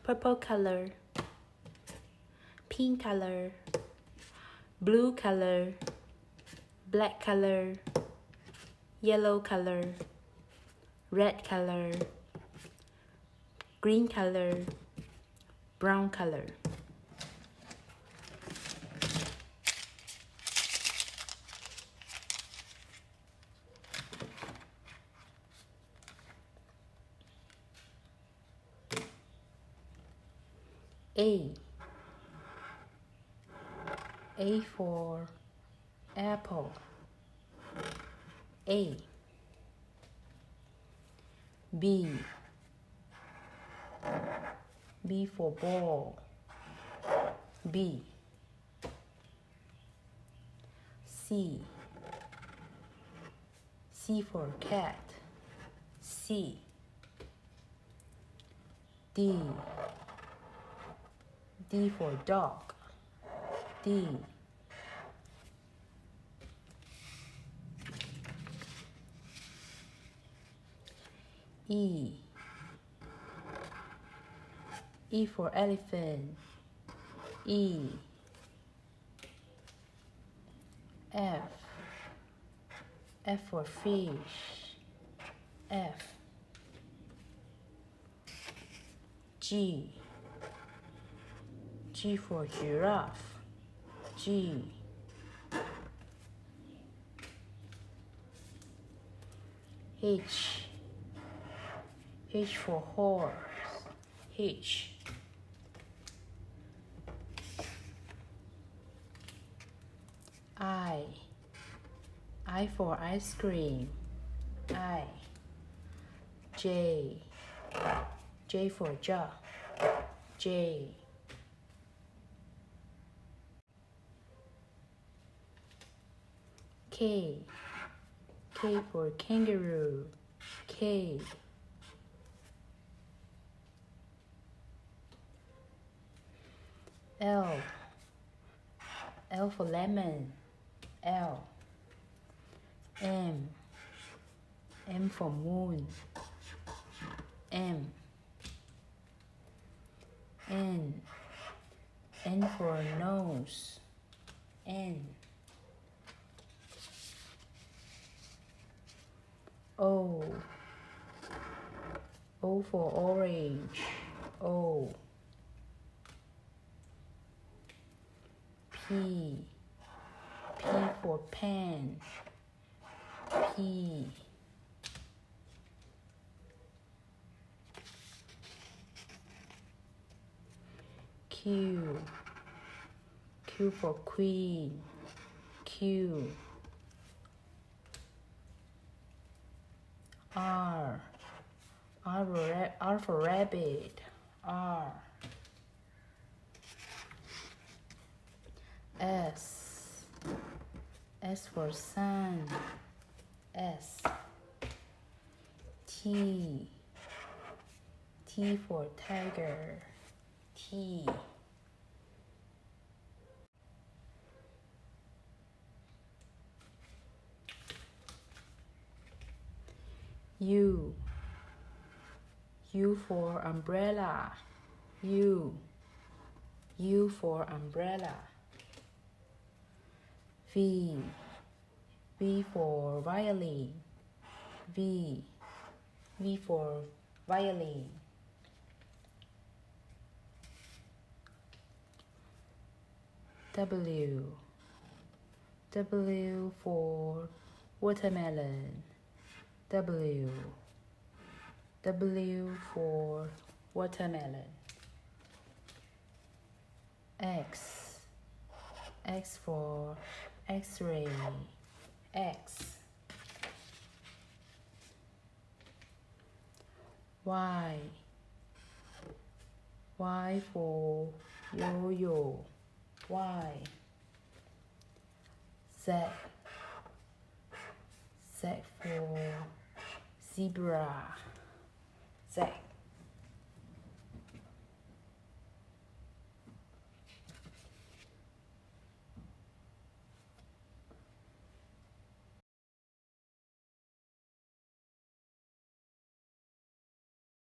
purple color, pink color, blue color, black color, yellow color, red color, green color, brown color. A for apple. A. B for ball. B. C for cat. C. D for dog. D. E for elephant. E. F for fish. F. G for giraffe. G. H for horse. H. I for ice cream. I. J for jug. J. K for kangaroo. K. L for lemon. L. M for moon. M. N for nose. N. O for orange. O. P for pen. P. Q for queen. Q. R for rabbit. R. S for sun. S. T for tiger. T. U for umbrella. U for umbrella. V for violin. V for violin. W for watermelon. W for watermelon. X for X-ray. X. Y for yo-yo. Y. Z for zebra. Z.